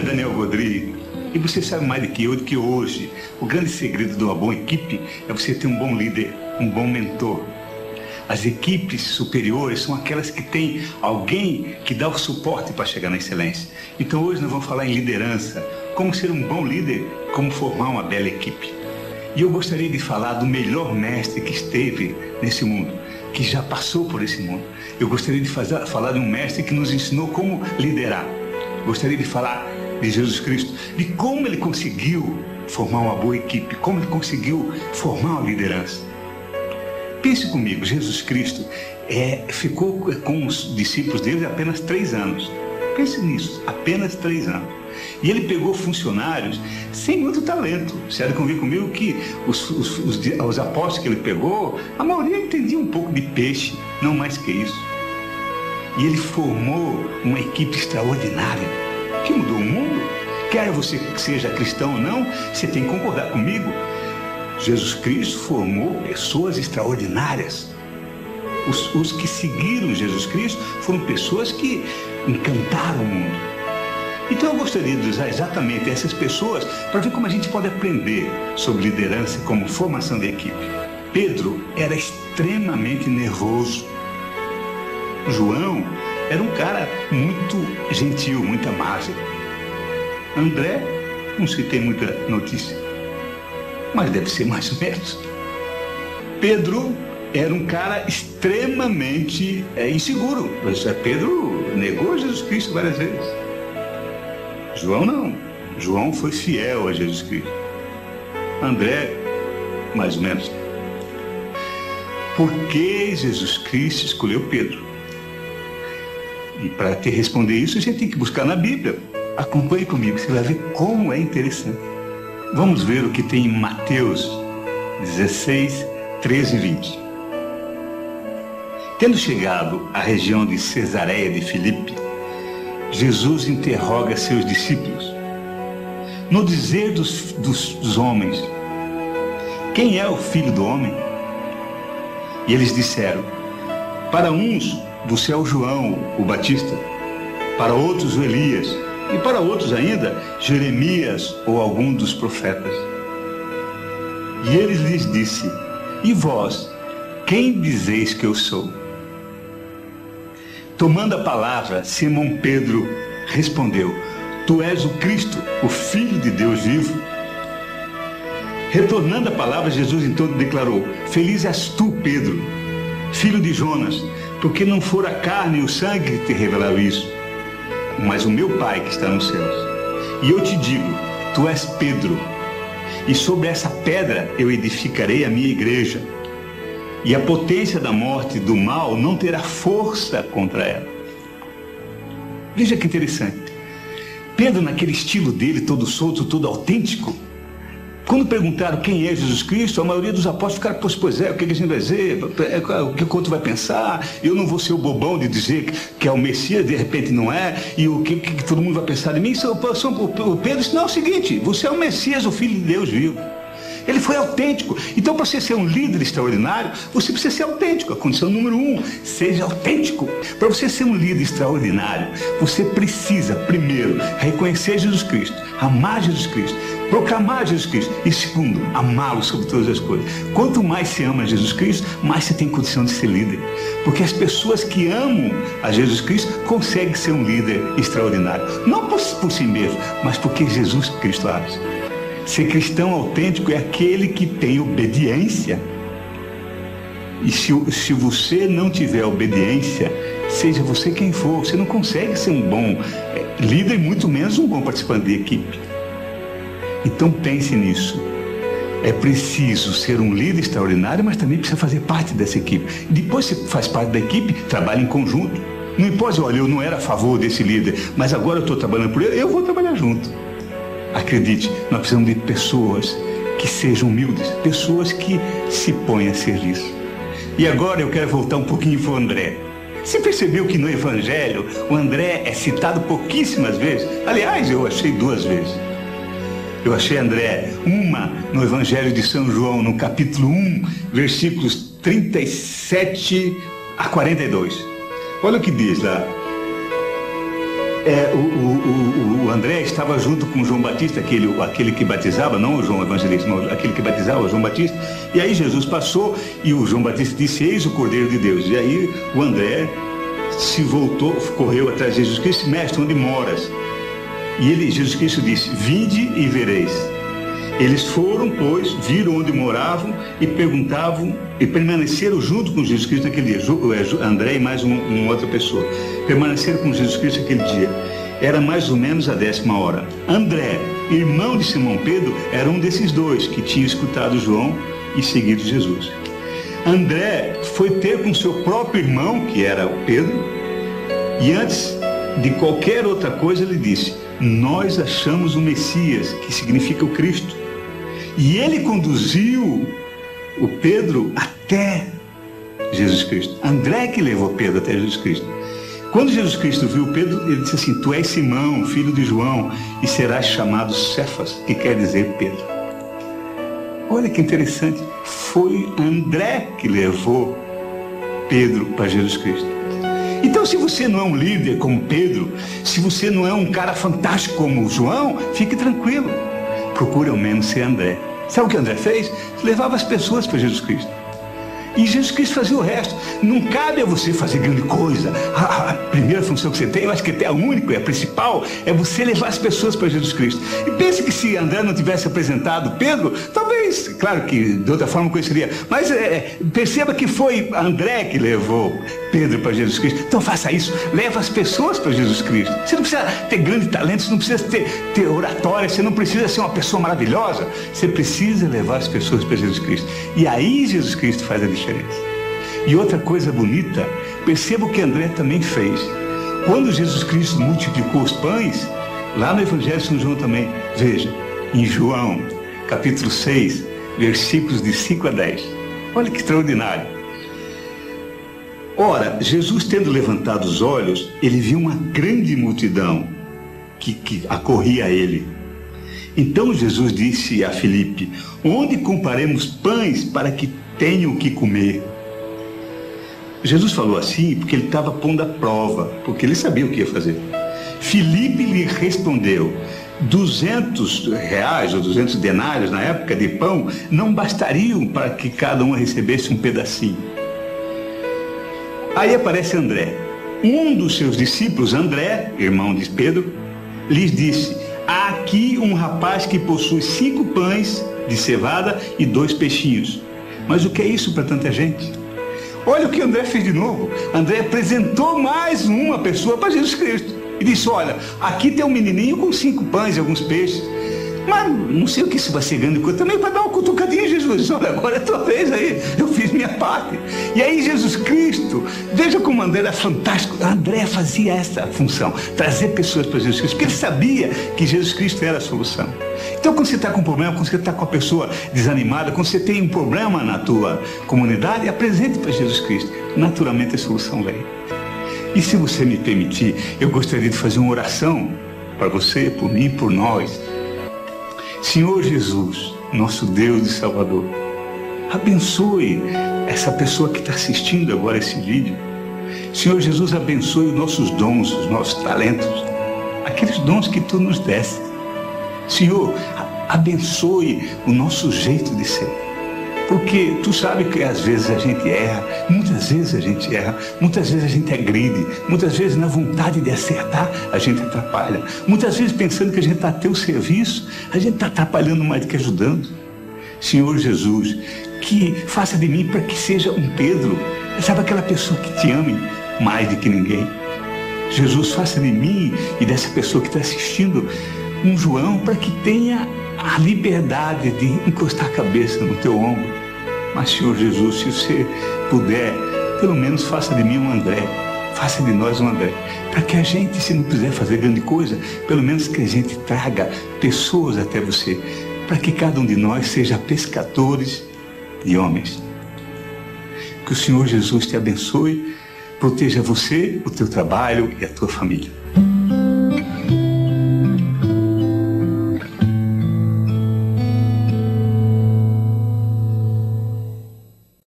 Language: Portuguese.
é Daniel Godry e você sabe mais do que eu, que hoje o grande segredo de uma boa equipe é você ter um bom líder, um bom mentor. As equipes superiores são aquelas que têm alguém que dá o suporte para chegar na excelência. Então hoje nós vamos falar em liderança, como ser um bom líder, como formar uma bela equipe. E eu gostaria de falar do melhor mestre que esteve nesse mundo, que já passou por esse mundo. Eu gostaria de falar de um mestre que nos ensinou como liderar. Gostaria de falar de Jesus Cristo, de como ele conseguiu formar uma boa equipe, como ele conseguiu formar uma liderança. Pense comigo, Jesus Cristo ficou com os discípulos dele apenas 3 anos. Pense nisso, apenas 3 anos. E ele pegou funcionários sem muito talento. Você há de convir comigo que os apóstolos que ele pegou, a maioria entendia um pouco de peixe, não mais que isso. E ele formou uma equipe extraordinária, que mudou o mundo. Quer você seja cristão ou não, você tem que concordar comigo. Jesus Cristo formou pessoas extraordinárias. Os que seguiram Jesus Cristo foram pessoas que encantaram o mundo. Então eu gostaria de usar exatamente essas pessoas para ver como a gente pode aprender sobre liderança como formação de equipe. Pedro era extremamente nervoso. João era um cara muito gentil, muito amável. André, não se tem muita notícia, mas deve ser mais ou menos. Pedro era um cara extremamente inseguro. Pedro negou Jesus Cristo várias vezes. João não. João foi fiel a Jesus Cristo. André, mais ou menos. Por que Jesus Cristo escolheu Pedro? E para te responder isso, a gente tem que buscar na Bíblia. Acompanhe comigo, você vai ver como é interessante. Vamos ver o que tem em Mateus 16, 13 e 20. Tendo chegado à região de Cesareia de Filipe, Jesus interroga seus discípulos. No dizer dos homens, quem é o Filho do Homem? E eles disseram, para uns do céu João, o Batista, para outros o Elias, e para outros ainda, Jeremias ou algum dos profetas. E ele lhes disse, e vós, quem dizeis que eu sou? Tomando a palavra, Simão Pedro respondeu, tu és o Cristo, o Filho de Deus vivo. Retornando a palavra, Jesus então declarou, feliz és tu, Pedro, filho de Jonas, porque não fora a carne e o sangue que te revelaram isso, mas o meu Pai que está nos céus. E eu te digo, tu és Pedro, e sobre essa pedra eu edificarei a minha igreja, e a potência da morte e do mal não terá força contra ela. Veja que interessante. Pedro, naquele estilo dele, todo solto, todo autêntico, quando perguntaram quem é Jesus Cristo, a maioria dos apóstolos ficaram, pois é, o que a gente vai dizer? O que o outro vai pensar? Eu não vou ser o bobão de dizer que é o Messias, de repente não é, e o que todo mundo vai pensar de mim? O Pedro disse, não, é o seguinte, você é o Messias, o Filho de Deus vivo. Ele foi autêntico. Então, para você ser um líder extraordinário, você precisa ser autêntico. A condição número 1, seja autêntico. Para você ser um líder extraordinário, você precisa, primeiro, reconhecer Jesus Cristo, amar Jesus Cristo, proclamar Jesus Cristo e, segundo, amá-lo sobre todas as coisas. Quanto mais você ama Jesus Cristo, mais você tem condição de ser líder. Porque as pessoas que amam a Jesus Cristo conseguem ser um líder extraordinário. Não por si mesmo, mas porque Jesus Cristo age. Ser cristão autêntico é aquele que tem obediência. E se você não tiver obediência, seja você quem for, você não consegue ser um bom líder, muito menos um bom participante de equipe. Então pense nisso. É preciso ser um líder extraordinário, mas também precisa fazer parte dessa equipe. E depois que você faz parte da equipe, trabalha em conjunto. Não importa, olha, eu não era a favor desse líder, mas agora eu estou trabalhando por ele, eu vou trabalhar junto. Acredite, nós precisamos de pessoas que sejam humildes, pessoas que se põem a serviço. E agora eu quero voltar um pouquinho para o André. Você percebeu que no Evangelho o André é citado pouquíssimas vezes? Aliás, eu achei 2 vezes. Eu achei André, uma no Evangelho de São João, no capítulo 1, versículos 37 a 42. Olha o que diz lá. o André estava junto com João Batista, aquele que batizava, não o João Evangelista, não, aquele que batizava, o João Batista. E aí Jesus passou e o João Batista disse: eis o Cordeiro de Deus. E aí o André se voltou, correu atrás de Jesus Cristo: mestre, onde moras? E Jesus Cristo disse: vinde e vereis. Eles foram, pois, viram onde moravam e perguntavam, e permaneceram junto com Jesus Cristo naquele dia. André e mais uma outra pessoa permaneceram com Jesus Cristo aquele dia. Era mais ou menos a 10ª hora. André, irmão de Simão Pedro, era um desses dois que tinha escutado João e seguido Jesus. André foi ter com seu próprio irmão, que era o Pedro, e antes de qualquer outra coisa ele disse: nós achamos o Messias, que significa o Cristo. E ele conduziu o Pedro até Jesus Cristo. André que levou Pedro até Jesus Cristo. Quando Jesus Cristo viu Pedro, ele disse assim: tu és Simão, filho de João, e serás chamado Cefas, que quer dizer Pedro. Olha que interessante, foi André que levou Pedro para Jesus Cristo. Então, se você não é um líder como Pedro, se você não é um cara fantástico como João, fique tranquilo. Procure ao menos ser André. Sabe o que André fez? Levava as pessoas para Jesus Cristo. E Jesus Cristo fazia o resto. Não cabe a você fazer grande coisa. A primeira função que você tem, eu acho que até a única e a principal, é você levar as pessoas para Jesus Cristo. E pense que se André não tivesse apresentado Pedro, talvez, claro que de outra forma conheceria, mas perceba que foi André que levou Pedro para Jesus Cristo. Então faça isso, leva as pessoas para Jesus Cristo. Você não precisa ter grande talento, você não precisa ter oratória, você não precisa ser uma pessoa maravilhosa, você precisa levar as pessoas para Jesus Cristo. E aí Jesus Cristo faz a diferença. E outra coisa bonita, perceba o que André também fez. Quando Jesus Cristo multiplicou os pães, lá no Evangelho de São João também, veja, em João, capítulo 6, versículos de 5 a 10. Olha que extraordinário. Ora, Jesus tendo levantado os olhos, ele viu uma grande multidão que acorria a ele. Então Jesus disse a Filipe: onde compraremos pães para que tenham o que comer? Jesus falou assim porque ele estava pondo à prova, porque ele sabia o que ia fazer. Filipe lhe respondeu: 200 reais ou 200 denários na época de pão não bastariam para que cada um recebesse um pedacinho. Aí aparece André. Um dos seus discípulos, André, irmão de Pedro, lhes disse: há aqui um rapaz que possui 5 pães de cevada e 2 peixinhos. Mas o que é isso para tanta gente? Olha o que André fez de novo. André apresentou mais uma pessoa para Jesus Cristo. E disse: olha, aqui tem um menininho com 5 pães e alguns peixes. Mas não sei o que isso vai ser grande coisa. Também para dar uma cutucadinha, Jesus. Olha, agora é a tua vez aí. Eu fiz minha parte. E aí Jesus Cristo, veja como André era fantástico. André fazia essa função, trazer pessoas para Jesus Cristo, porque ele sabia que Jesus Cristo era a solução. Então, quando você está com um problema, quando você está com a pessoa desanimada, quando você tem um problema na tua comunidade, apresente para Jesus Cristo. Naturalmente a solução vem. E se você me permitir, eu gostaria de fazer uma oração para você, por mim, por nós. Senhor Jesus, nosso Deus e Salvador, abençoe essa pessoa que está assistindo agora esse vídeo. Senhor Jesus, abençoe os nossos dons, os nossos talentos, aqueles dons que Tu nos deste. Senhor, abençoe o nosso jeito de ser, porque Tu sabe que às vezes a gente erra, muitas vezes a gente erra, muitas vezes a gente agride, muitas vezes na vontade de acertar a gente atrapalha, muitas vezes pensando que a gente está a Teu serviço, a gente está atrapalhando mais do que ajudando. Senhor Jesus, que faça de mim para que seja um Pedro, sabe, aquela pessoa que Te ame mais do que ninguém. Jesus, faça de mim e dessa pessoa que está assistindo um João, para que tenha a liberdade de encostar a cabeça no Teu ombro. Mas, Senhor Jesus, se você puder, pelo menos faça de mim um André, faça de nós um André, para que a gente, se não quiser fazer grande coisa, pelo menos que a gente traga pessoas até você, para que cada um de nós seja pescadores de homens. Que o Senhor Jesus te abençoe, proteja você, o teu trabalho e a tua família.